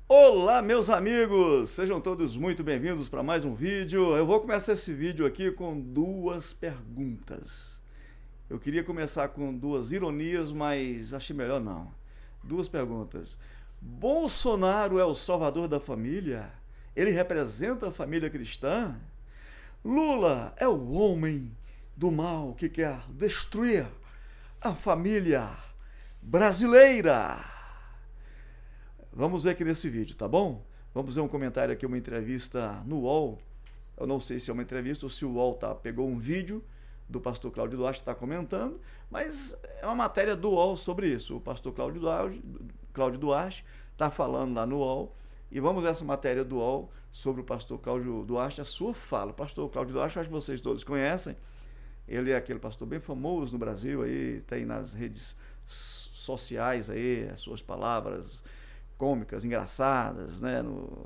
Olá, meus amigos! Sejam todos muito bem-vindos para mais um vídeo. Eu vou começar esse vídeo aqui com duas perguntas. Eu queria começar com duas ironias, mas achei melhor não. Duas perguntas. Bolsonaro é o salvador da família? Ele representa a família cristã? Lula é o homem do mal que quer destruir a família brasileira? Vamos ver aqui nesse vídeo, tá bom? Vamos ver um comentário aqui, uma entrevista no UOL. Eu não sei se é uma entrevista ou se o UOL pegou um vídeo do pastor Cláudio Duarte, está comentando, mas é uma matéria do UOL sobre isso. O pastor Cláudio Duarte está falando lá no UOL, e vamos ver essa matéria do UOL sobre o pastor Cláudio Duarte, a sua fala. O pastor Cláudio Duarte, acho que vocês todos conhecem, ele é aquele pastor bem famoso no Brasil, aí tem nas redes sociais aí as suas palavras cômicas, engraçadas, né?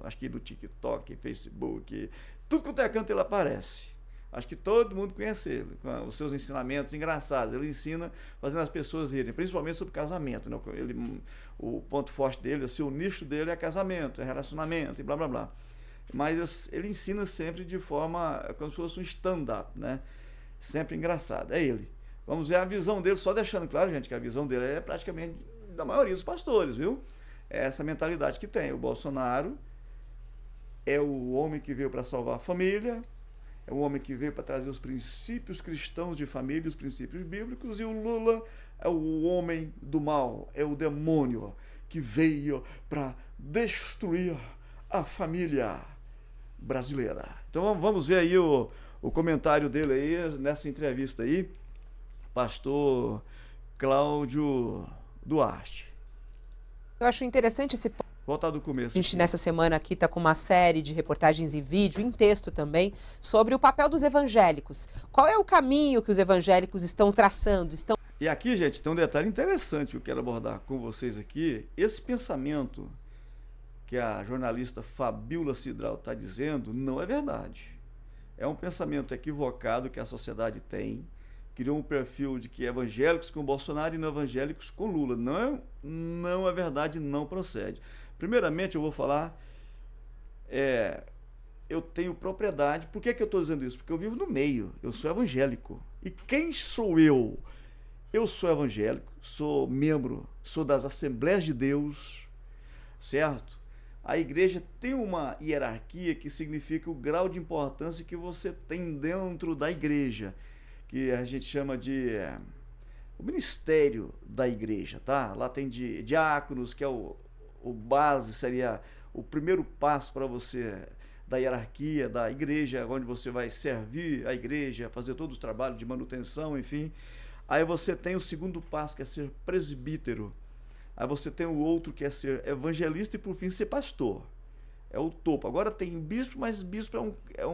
Acho que do TikTok, Facebook, tudo quanto é canto ele aparece. Acho que todo mundo conhece ele, com os seus ensinamentos engraçados. Ele ensina fazendo as pessoas rirem, principalmente sobre casamento, né? O ponto forte dele, assim, o nicho dele é casamento, é relacionamento e blá blá blá. Mas ele ensina sempre de forma como se fosse um stand-up, né? Sempre engraçado. É ele. Vamos ver a visão dele, só deixando claro, gente, que a visão dele é praticamente da maioria dos pastores, viu? É essa mentalidade que tem. O Bolsonaro é o homem que veio para salvar a família, é o homem que veio para trazer os princípios cristãos de família, os princípios bíblicos, e o Lula é o homem do mal, é o demônio que veio para destruir a família brasileira. Então vamos ver aí o comentário dele aí nessa entrevista aí, pastor Cláudio Duarte. Eu acho interessante esse ponto. Voltar do começo A gente aqui. nessa semana aqui está com uma série de reportagens em vídeo, em texto também, sobre o papel dos evangélicos. Qual é o caminho que os evangélicos estão traçando? E aqui, gente, tem um detalhe interessante que eu quero abordar com vocês aqui. Esse pensamento que a jornalista Fabíola Cidral está dizendo não é verdade. É um pensamento equivocado que a sociedade tem. Criou um perfil de que evangélicos com Bolsonaro e não evangélicos com Lula. Não é verdade, não procede. Primeiramente, eu vou falar, eu tenho propriedade. Por que eu estou dizendo isso? Porque eu vivo no meio, eu sou evangélico. E quem sou eu? Eu sou evangélico, sou membro, sou das Assembleias de Deus, certo? A igreja tem uma hierarquia que significa o grau de importância que você tem dentro da igreja, que a gente chama de o ministério da igreja, tá? Lá tem diáconos, que é o base, seria o primeiro passo para você da hierarquia da igreja, onde você vai servir a igreja, fazer todo o trabalho de manutenção, enfim. Aí você tem o segundo passo, que é ser presbítero. Aí você tem o outro, que é ser evangelista, e por fim ser pastor. É o topo. Agora tem bispo, mas bispo é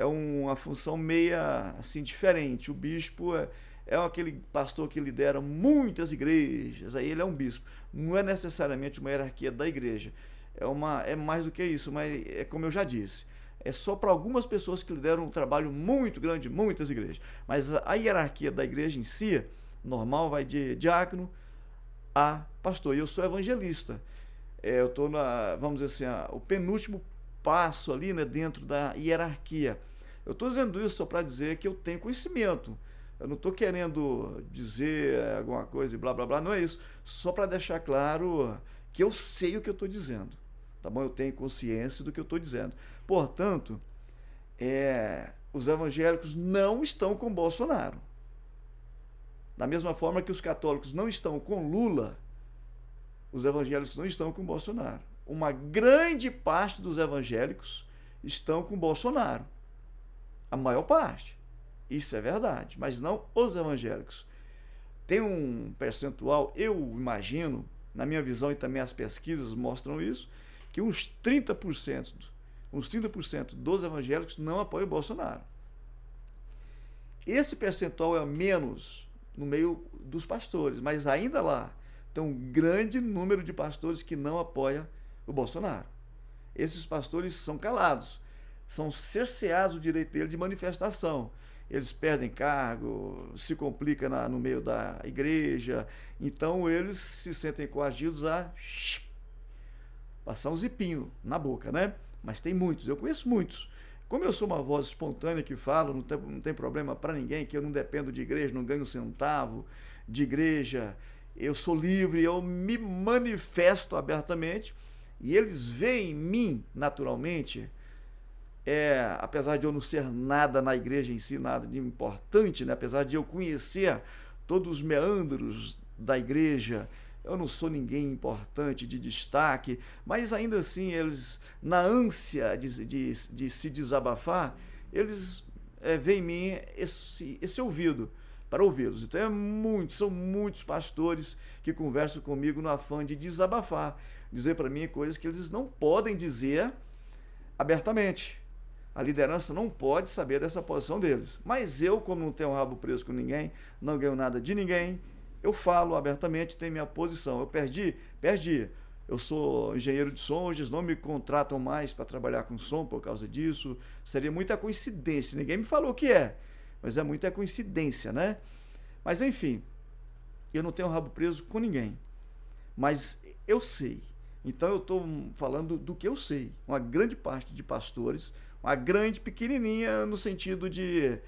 uma função meia assim diferente. O bispo é aquele pastor que lidera muitas igrejas, aí ele é um bispo. Não é necessariamente uma hierarquia da igreja. É mais do que isso, mas é como eu já disse. É só para algumas pessoas que lideram um trabalho muito grande, muitas igrejas. Mas a hierarquia da igreja em si, normal, vai de diácono a pastor. E eu sou evangelista. Eu estou vamos dizer assim, o penúltimo passo ali, né, dentro da hierarquia. Eu estou dizendo isso só para dizer que eu tenho conhecimento. Eu não estou querendo dizer alguma coisa e blá blá blá, não é isso. Só para deixar claro que eu sei o que eu estou dizendo. Tá bom? Eu tenho consciência do que eu estou dizendo. Portanto, os evangélicos não estão com Bolsonaro. Da mesma forma que os católicos não estão com Lula, os evangélicos não estão com Bolsonaro. Uma grande parte dos evangélicos estão com Bolsonaro. A maior parte. Isso é verdade, mas não os evangélicos. Tem um percentual, eu imagino, na minha visão, e também as pesquisas mostram isso, que uns 30% dos evangélicos não apoiam o Bolsonaro. Esse percentual é menos no meio dos pastores, mas ainda lá tem um grande número de pastores que não apoiam o Bolsonaro. Esses pastores são calados, são cerceados o direito dele de manifestação. Eles perdem cargo, se complica no meio da igreja, então eles se sentem coagidos a passar um zipinho na boca, né? Mas tem muitos, eu conheço muitos. Como eu sou uma voz espontânea que falo, não tem problema para ninguém, que eu não dependo de igreja, não ganho um centavo de igreja, eu sou livre, eu me manifesto abertamente e eles veem em mim, naturalmente, apesar de eu não ser nada na igreja em si, nada de importante, né? Apesar de eu conhecer todos os meandros da igreja, eu não sou ninguém importante, de destaque, mas ainda assim eles, na ânsia de se desabafar, eles veem em mim esse ouvido para ouvi-los. Então são muitos pastores que conversam comigo no afã de desabafar, dizer para mim coisas que eles não podem dizer abertamente. A liderança não pode saber dessa posição deles. Mas eu, como não tenho rabo preso com ninguém, não ganho nada de ninguém, eu falo abertamente, tenho minha posição. Eu perdi. Eu sou engenheiro de som, hoje eles não me contratam mais para trabalhar com som por causa disso. Seria muita coincidência. Ninguém me falou o que é, mas é muita coincidência, né? Mas enfim, eu não tenho rabo preso com ninguém. Mas eu sei. Então eu estou falando do que eu sei. Uma grande parte de pastores, uma grande pequenininha no sentido de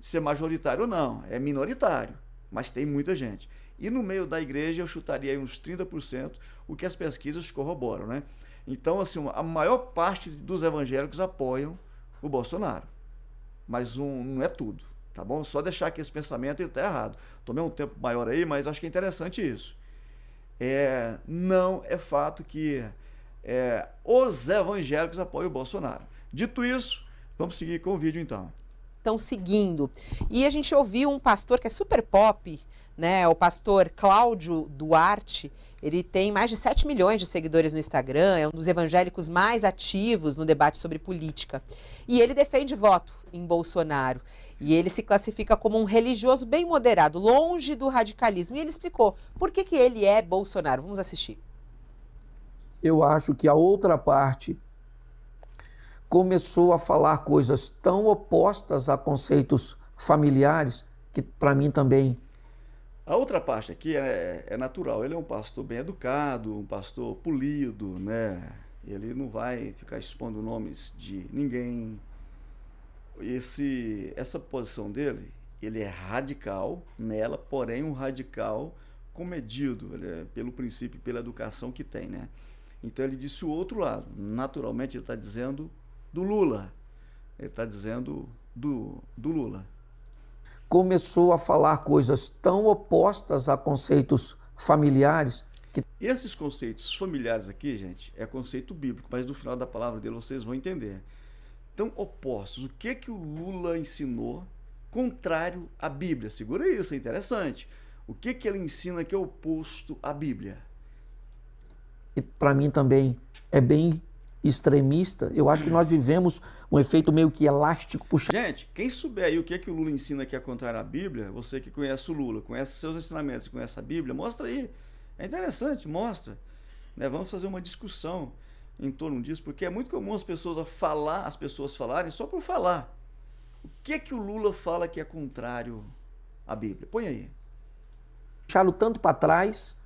ser majoritário ou não, é minoritário, mas tem muita gente. E no meio da igreja eu chutaria aí uns 30%, o que as pesquisas corroboram, né? Então, assim, a maior parte dos evangélicos apoiam o Bolsonaro, mas não é tudo, tá bom? Só deixar que esse pensamento está errado. Tomei um tempo maior aí, mas acho que é interessante isso. Não é fato que os evangélicos apoiam o Bolsonaro. Dito isso, vamos seguir com o vídeo então. Estão seguindo. E a gente ouviu um pastor que é super pop, né? O pastor Cláudio Duarte. Ele tem mais de 7 milhões de seguidores no Instagram, é um dos evangélicos mais ativos no debate sobre política. E ele defende voto em Bolsonaro. E ele se classifica como um religioso bem moderado, longe do radicalismo. E ele explicou por que ele é Bolsonaro. Vamos assistir. Eu acho que a outra parte começou a falar coisas tão opostas a conceitos familiares, que para mim também... A outra parte aqui é natural. Ele é um pastor bem educado, um pastor polido, né? Ele não vai ficar expondo nomes de ninguém. Essa posição dele, ele é radical nela, porém um radical comedido, pelo princípio, pela educação que tem, né? Então ele disse o outro lado. Naturalmente ele está dizendo do Lula. Ele está dizendo do Lula. Começou a falar coisas tão opostas a conceitos familiares. Esses conceitos familiares aqui, gente, é conceito bíblico, mas no final da palavra dele vocês vão entender. Tão opostos. O que o Lula ensinou contrário à Bíblia? Segura isso, é interessante. O que ele ensina que é oposto à Bíblia? E para mim também é bem extremista. Eu acho que nós vivemos um efeito meio que elástico puxado. Gente, quem souber aí o que o Lula ensina que é contrário à Bíblia, você que conhece o Lula, conhece seus ensinamentos, conhece a Bíblia, mostra aí. É interessante, mostra. Né? Vamos fazer uma discussão em torno disso, porque é muito comum as pessoas falarem só por falar. O que o Lula fala que é contrário à Bíblia? Põe aí. Deixaram tanto para trás,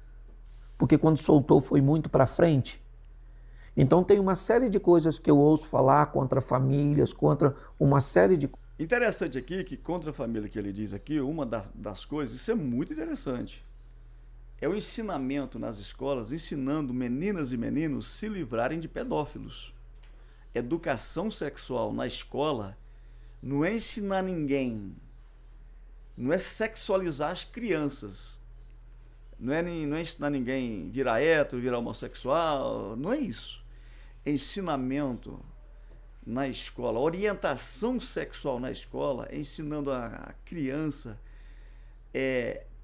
porque quando soltou foi muito para frente. Então tem uma série de coisas que eu ouço falar contra famílias, contra uma série de... Interessante aqui que contra a família que ele diz aqui, uma das coisas, isso é muito interessante, é o ensinamento nas escolas, ensinando meninas e meninos se livrarem de pedófilos. Educação sexual na escola não é ensinar ninguém, não é sexualizar as crianças, não é ensinar ninguém virar hétero, virar homossexual, não é isso. Ensinamento na escola, orientação sexual na escola, ensinando a criança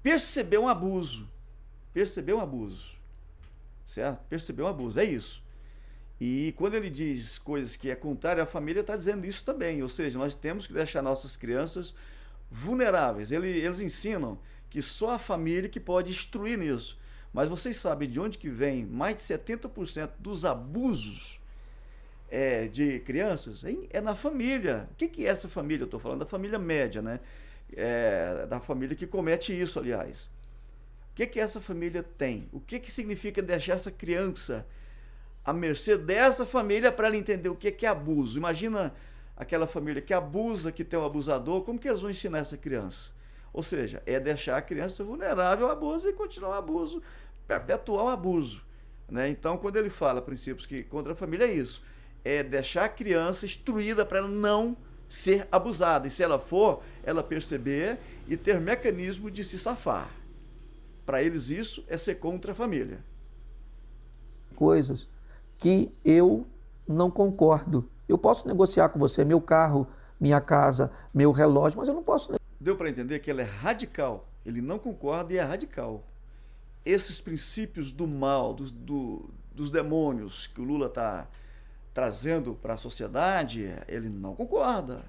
perceber um abuso, certo? Perceber um abuso, é isso. E quando ele diz coisas que é contrário à família, está dizendo isso também, ou seja, nós temos que deixar nossas crianças vulneráveis. Eles ensinam que só a família que pode instruir nisso. Mas vocês sabem de onde que vem mais de 70% dos abusos de crianças? É na família. O que é essa família? Eu estou falando da família média, né? Da família que comete isso, aliás. O que essa família tem? O que significa deixar essa criança à mercê dessa família para ela entender o que é abuso. Imagina aquela família que abusa, que tem um abusador, como que eles vão ensinar essa criança? Ou seja, é deixar a criança vulnerável ao abuso e continuar o abuso, perpetuar o abuso. Né? Então, quando ele fala princípios que contra a família, é isso. É deixar a criança instruída para ela não ser abusada. E se ela for, ela perceber e ter mecanismo de se safar. Para eles isso é ser contra a família. Coisas que eu não concordo. Eu posso negociar com você meu carro, minha casa, meu relógio, mas eu não posso. Deu para entender que ela é radical. Ele não concorda e é radical. Esses princípios do mal, dos demônios que o Lula está trazendo para a sociedade, ele não concorda.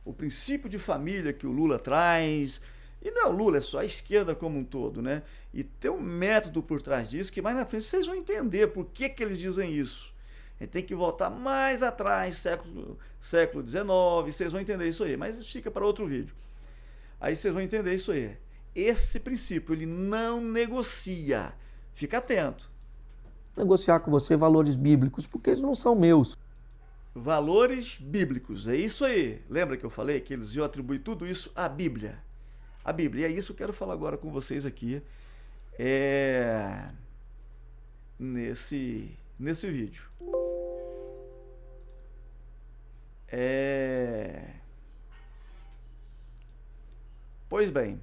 O princípio de família que o Lula traz, e não é o Lula, é só a esquerda como um todo, né? E tem um método por trás disso que mais na frente vocês vão entender por que eles dizem isso. A gente tem que voltar mais atrás, século XIX, vocês vão entender isso aí, mas isso fica para outro vídeo. Aí vocês vão entender isso aí. Esse princípio, ele não negocia. Fica atento. Negociar com você valores bíblicos, porque eles não são meus. Valores bíblicos, é isso aí. Lembra que eu falei que eles iam atribuir tudo isso à Bíblia? A Bíblia, e é isso que eu quero falar agora com vocês aqui, nesse vídeo. Pois bem,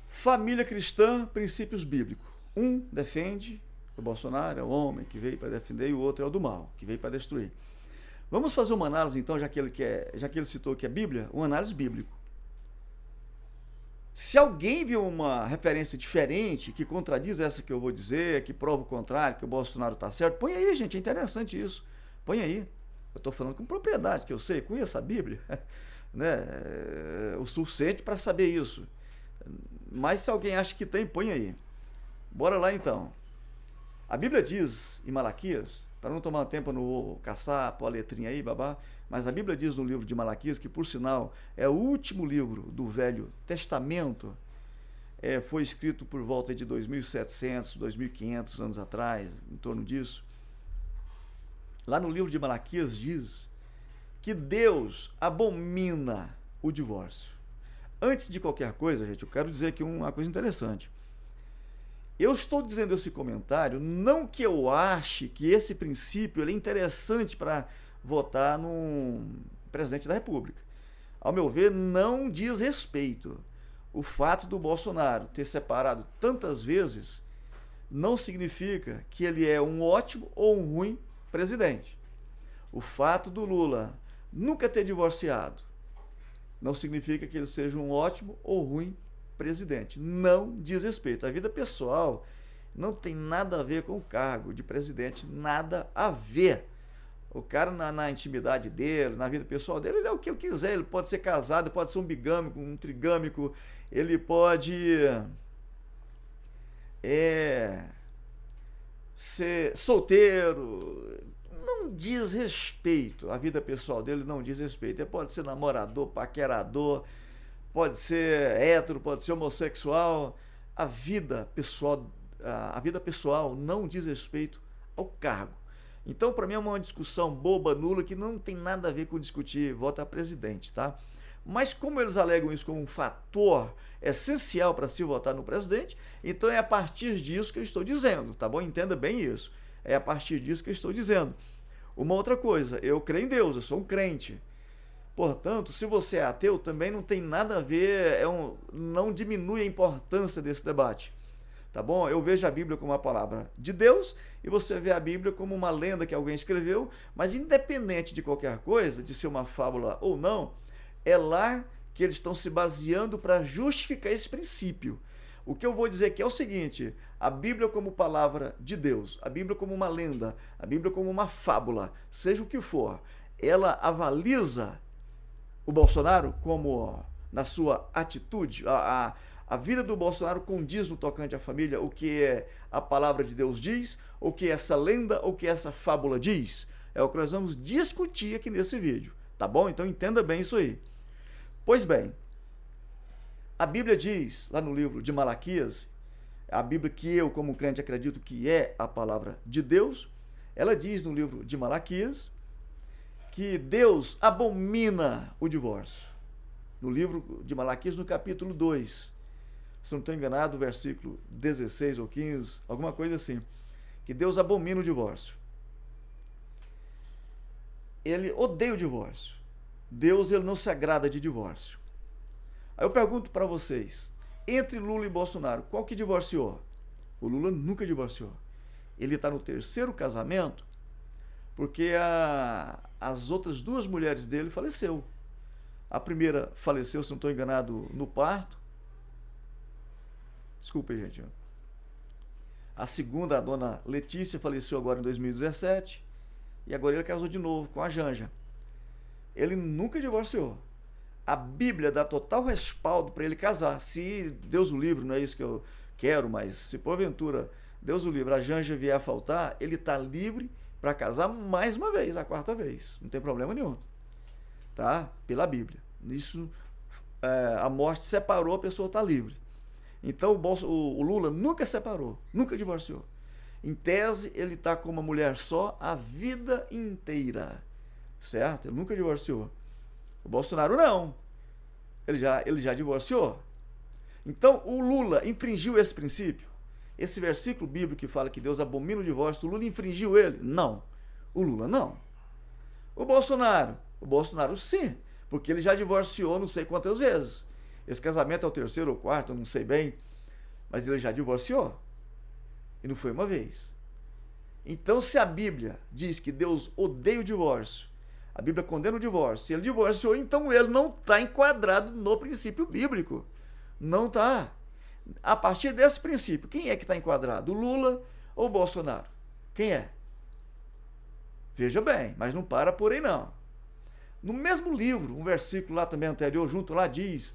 família cristã, princípios bíblicos. Um defende o Bolsonaro, é o homem que veio para defender, e o outro é o do mal, que veio para destruir. Vamos fazer uma análise, então, já que ele citou que é Bíblia, uma análise bíblica. Se alguém viu uma referência diferente, que contradiz essa que eu vou dizer, que prova o contrário, que o Bolsonaro está certo, põe aí, gente, é interessante isso. Põe aí. Eu estou falando com propriedade, que eu sei, conheço a Bíblia, né? O suficiente para saber isso. Mas se alguém acha que tem, põe aí. Bora lá então. A Bíblia diz em Malaquias, para não tomar tempo, eu não vou caçar, pôr a letrinha aí, babá, mas a Bíblia diz no livro de Malaquias, que por sinal é o último livro do Velho Testamento, foi escrito por volta de 2.700, 2.500 anos atrás, em torno disso. Lá no livro de Malaquias diz que Deus abomina o divórcio. Antes de qualquer coisa, gente, eu quero dizer aqui uma coisa interessante. Eu estou dizendo esse comentário não que eu ache que esse princípio é interessante para votar no presidente da República. Ao meu ver, não diz respeito. O fato do Bolsonaro ter separado tantas vezes não significa que ele é um ótimo ou um ruim presidente. O fato do Lula nunca ter divorciado não significa que ele seja um ótimo ou ruim presidente. Não diz respeito. A vida pessoal não tem nada a ver com o cargo de presidente, nada a ver. O cara na intimidade dele, na vida pessoal dele, ele é o que ele quiser. Ele pode ser casado, pode ser um bigâmico, um trigâmico, ele pode ser solteiro. Não diz respeito. A vida pessoal dele não diz respeito. Ele pode ser namorador, paquerador, pode ser hétero, pode ser homossexual. A vida pessoal não diz respeito ao cargo. Então, para mim, é uma discussão boba, nula, que não tem nada a ver com discutir voto a presidente, tá? Mas como eles alegam isso como um fator essencial para se votar no presidente, então é a partir disso que eu estou dizendo, tá bom? Entenda bem isso. É a partir disso que eu estou dizendo. Uma outra coisa, eu creio em Deus, eu sou um crente. Portanto, se você é ateu, também não tem nada a ver, não diminui a importância desse debate. Tá bom? Eu vejo a Bíblia como uma palavra de Deus e você vê a Bíblia como uma lenda que alguém escreveu, mas independente de qualquer coisa, de ser uma fábula ou não, é lá que eles estão se baseando para justificar esse princípio. O que eu vou dizer aqui é o seguinte: a Bíblia como palavra de Deus, a Bíblia como uma lenda, a Bíblia como uma fábula, seja o que for, ela avaliza o Bolsonaro como, na sua atitude, a vida do Bolsonaro condiz no tocante à família o que a palavra de Deus diz, o que essa lenda, o que essa fábula diz. É o que nós vamos discutir aqui nesse vídeo, tá bom? Então entenda bem isso aí. Pois bem, a Bíblia diz, lá no livro de Malaquias, a Bíblia que eu, como crente, acredito que é a palavra de Deus, ela diz no livro de Malaquias que Deus abomina o divórcio. No livro de Malaquias, no capítulo 2, se não estou enganado, versículo 16 ou 15, alguma coisa assim, que Deus abomina o divórcio. Ele odeia o divórcio. Deus, ele não se agrada de divórcio. Aí eu pergunto para vocês, entre Lula e Bolsonaro, qual que divorciou? O Lula nunca divorciou. Ele está no terceiro casamento porque as outras duas mulheres dele faleceu. A primeira faleceu, se não estou enganado, no parto. Desculpa, gente. A segunda, a dona Letícia, faleceu agora em 2017. E agora ele casou de novo com a Janja. Ele nunca divorciou. A Bíblia dá total respaldo para ele casar. Se Deus o livre, não é isso que eu quero, mas se porventura Deus o livre, a Janja vier a faltar, ele está livre para casar mais uma vez, a quarta vez. Não tem problema nenhum. Tá? Pela Bíblia. Isso, a morte separou, a pessoa está livre. Então o Lula nunca separou, nunca divorciou. Em tese, ele está com uma mulher só a vida inteira. Certo? Ele nunca divorciou. O Bolsonaro não. Ele já divorciou. Então, o Lula infringiu esse princípio. Esse versículo bíblico que fala que Deus abomina o divórcio, o Lula infringiu ele? Não. O Lula não. O Bolsonaro sim, porque ele já divorciou não sei quantas vezes. Esse casamento é o terceiro ou quarto, eu não sei bem, mas ele já divorciou. E não foi uma vez. Então, se a Bíblia diz que Deus odeia o divórcio, a Bíblia condena o divórcio, se ele divorciou, então ele não está enquadrado no princípio bíblico. Não está. A partir desse princípio, quem é que está enquadrado? O Lula ou o Bolsonaro? Quem é? Veja bem, mas não para por aí não. No mesmo livro, um versículo lá também anterior, junto lá, diz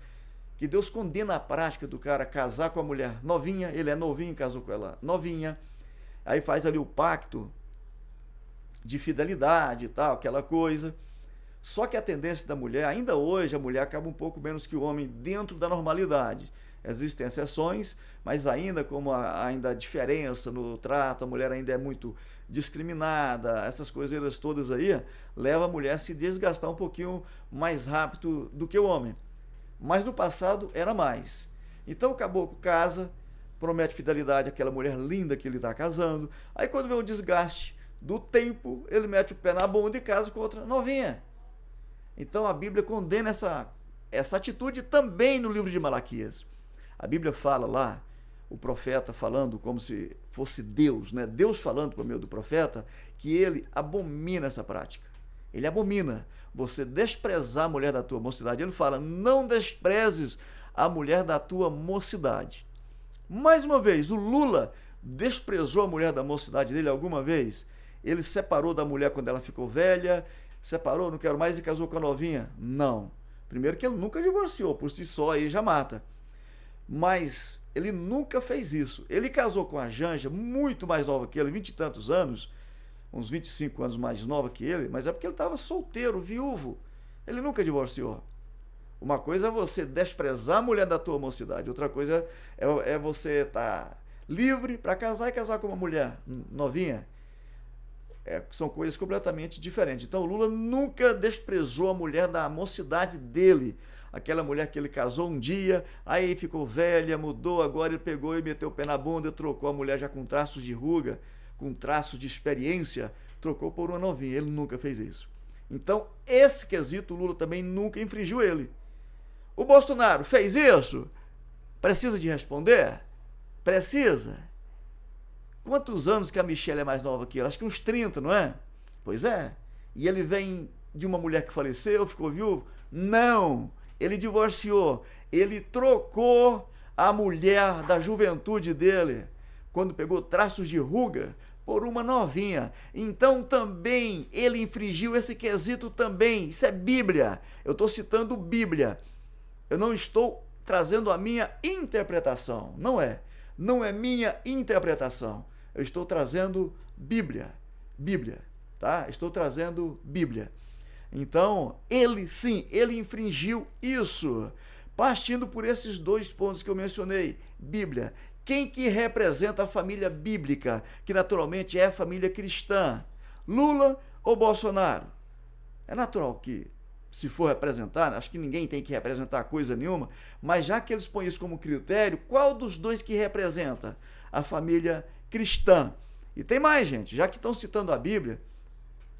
que Deus condena a prática do cara casar com a mulher novinha, ele é novinho, casou com ela novinha, aí faz ali o pacto de fidelidade e tal, aquela coisa. Só que a tendência da mulher, ainda hoje, a mulher acaba um pouco menos que o homem dentro da normalidade. Existem exceções, mas ainda como ainda a diferença no trato, a mulher ainda é muito discriminada, essas coisas todas aí, leva a mulher a se desgastar um pouquinho mais rápido do que o homem. Mas no passado era mais. Então o caboclo casa, promete fidelidade àquela mulher linda que ele está casando, aí quando vem o desgaste do tempo, ele mete o pé na bunda e casa com outra novinha. Então a Bíblia condena essa atitude também no livro de Malaquias. A Bíblia fala lá, o profeta falando como se fosse Deus, né? Deus falando por meio do profeta, que ele abomina essa prática. Ele abomina você desprezar a mulher da tua mocidade. Ele fala, não desprezes a mulher da tua mocidade. Mais uma vez, o Lula desprezou a mulher da mocidade dele alguma vez? Ele separou da mulher quando ela ficou velha, separou, não quero mais, e casou com a novinha? Não. Primeiro que ele nunca divorciou, por si só aí já mata. Mas ele nunca fez isso. Ele casou com a Janja, muito mais nova que ele, 20 e tantos anos, uns 25 anos mais nova que ele, mas é porque ele estava solteiro, viúvo. Ele nunca divorciou. Uma coisa é você desprezar a mulher da tua mocidade, outra coisa é você estar livre para casar e casar com uma mulher novinha. São coisas completamente diferentes. Então o Lula nunca desprezou a mulher da mocidade dele. Aquela mulher que ele casou um dia, aí ficou velha, mudou, agora ele pegou e meteu o pé na bunda, trocou a mulher já com traços de ruga, com traços de experiência, trocou por uma novinha. Ele nunca fez isso. Então, esse quesito, o Lula também nunca infringiu ele. O Bolsonaro fez isso? Precisa de responder? Precisa. Quantos anos que a Michelle é mais nova que ele? Acho que uns 30, não é? Pois é. E ele vem de uma mulher que faleceu, ficou viúvo? Não. Ele divorciou. Ele trocou a mulher da juventude dele, quando pegou traços de ruga, por uma novinha. Então também ele infringiu esse quesito também. Isso é Bíblia. Eu estou citando Bíblia. Eu não estou trazendo a minha interpretação. Não é. Não é minha interpretação. Eu estou trazendo Bíblia. Bíblia, tá? Estou trazendo Bíblia. Então, ele sim, ele infringiu isso. Partindo por esses dois pontos que eu mencionei. Bíblia. quem que representa a família bíblica, que naturalmente é a família cristã? Lula ou Bolsonaro? É natural que, se for representar, acho que ninguém tem que representar coisa nenhuma, mas já que eles põem isso como critério, qual dos dois que representa a família cristã? E tem mais, gente, já que estão citando a Bíblia,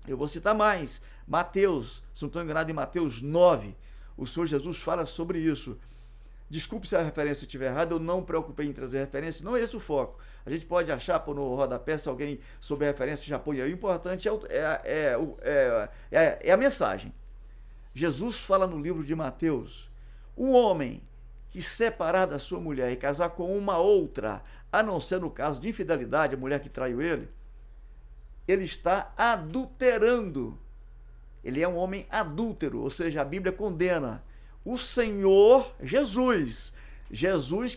eu vou citar mais. Mateus, se não estou enganado, em Mateus 9, o Senhor Jesus fala sobre isso. Desculpe se a referência estiver errada, eu não me preocupei em trazer referência, não é esse o foco. A gente pode achar, pôr no rodapé, se alguém souber a referência, já põe aí. O importante é a mensagem. Jesus fala no livro de Mateus: um homem que separar da sua mulher e casar com uma outra, a não ser no caso de infidelidade, a mulher que traiu ele está adulterando. Ele é um homem adúltero, ou seja, a Bíblia condena. O Senhor Jesus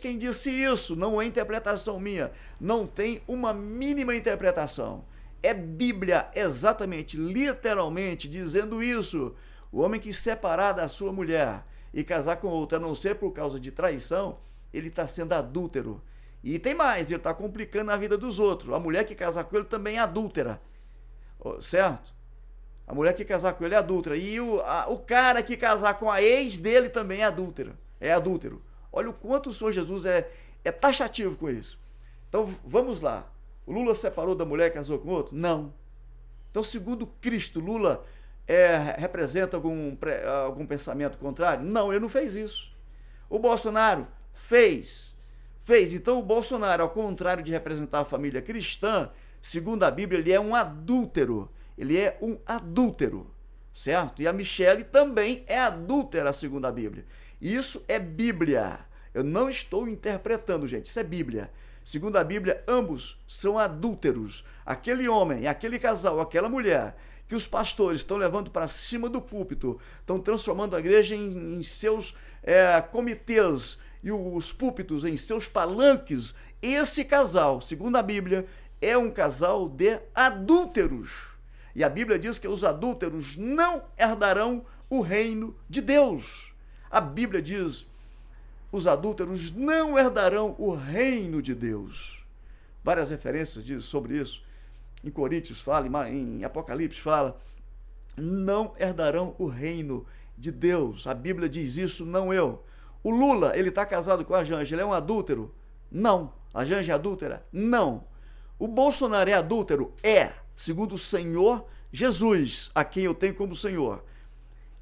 quem disse isso, não é interpretação minha, não tem uma mínima interpretação. É Bíblia exatamente, literalmente dizendo isso. O homem que separar da sua mulher e casar com outra, a não ser por causa de traição, ele está sendo adúltero. E tem mais, ele está complicando a vida dos outros. A mulher que casar com ele também é adúltera, certo? A mulher que casar com ele é adúltera. E o cara que casar com a ex dele também é adúltero. Olha o quanto o Senhor Jesus é taxativo com isso. Então, vamos lá. O Lula separou da mulher e casou com outro? Não. Então, segundo Cristo, Lula representa algum pensamento contrário? Não, ele não fez isso. O Bolsonaro fez. Então, o Bolsonaro, ao contrário de representar a família cristã, segundo a Bíblia, ele é um adúltero. Ele é um adúltero, certo? E a Michele também é adúltera, segundo a Bíblia. Isso é Bíblia. Eu não estou interpretando, gente. Isso é Bíblia. Segundo a Bíblia, ambos são adúlteros. Aquele homem, aquele casal, aquela mulher que os pastores estão levando para cima do púlpito, estão transformando a igreja em seus comitês e os púlpitos em seus palanques. Esse casal, segundo a Bíblia, é um casal de adúlteros. E a Bíblia diz que os adúlteros não herdarão o reino de Deus. A Bíblia diz: os adúlteros não herdarão o reino de Deus. Várias referências dizem sobre isso. Em Coríntios fala, em Apocalipse fala: não herdarão o reino de Deus. A Bíblia diz isso, não eu. O Lula, ele está casado com a Janja, ele é um adúltero? Não. A Janja é adúltera? Não. O Bolsonaro é adúltero? É. Segundo o Senhor Jesus, a quem eu tenho como Senhor.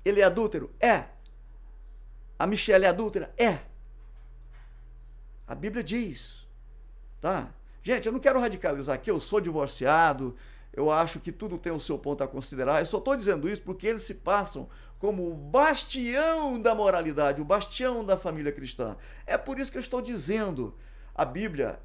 Ele é adúltero? É. A Michele é adúltera? É. A Bíblia diz, tá? Gente, eu não quero radicalizar aqui, eu sou divorciado, eu acho que tudo tem o seu ponto a considerar, eu só estou dizendo isso porque eles se passam como o bastião da moralidade, o bastião da família cristã. É por isso que eu estou dizendo, a Bíblia,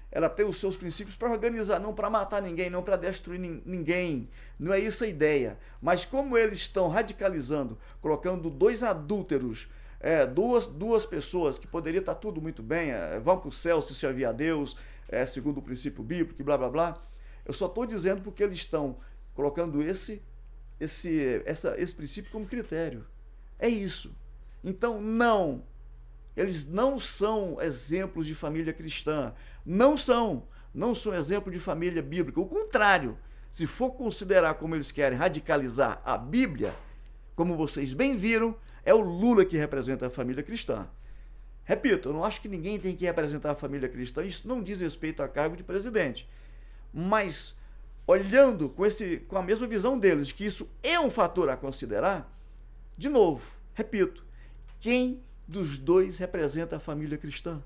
ela tem os seus princípios para organizar, não para matar ninguém, não para destruir ninguém. Não é isso a ideia. Mas como eles estão radicalizando, colocando dois adúlteros, duas pessoas que poderia estar tudo muito bem, vão para o céu se servir a Deus, segundo o princípio bíblico, e blá blá blá. Eu só estou dizendo porque eles estão colocando esse princípio como critério. É isso. Então, não. Eles não são exemplos de família cristã. Não são exemplo de família bíblica. O contrário, se for considerar como eles querem radicalizar a Bíblia, como vocês bem viram, é o Lula que representa a família cristã. Repito, eu não acho que ninguém tem que representar a família cristã, isso não diz respeito a cargo de presidente. Mas, olhando com a mesma visão deles, que isso é um fator a considerar, de novo, repito, quem dos dois representa a família cristã?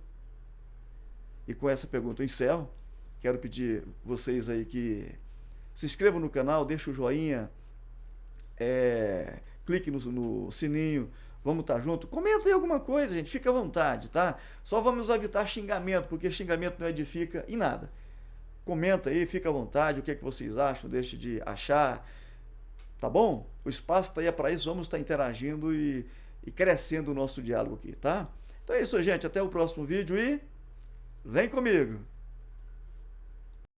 E com essa pergunta eu encerro. Quero pedir vocês aí que se inscrevam no canal, deixem o joinha, clique no sininho, vamos estar junto. Comenta aí alguma coisa, gente, fica à vontade, tá? Só vamos evitar xingamento, porque xingamento não edifica em nada. Comenta aí, fica à vontade, o que é que vocês acham, deixe de achar, tá bom? O espaço está aí para isso, vamos estar interagindo e crescendo o nosso diálogo aqui, tá? Então é isso, gente, até o próximo vídeo e vem comigo!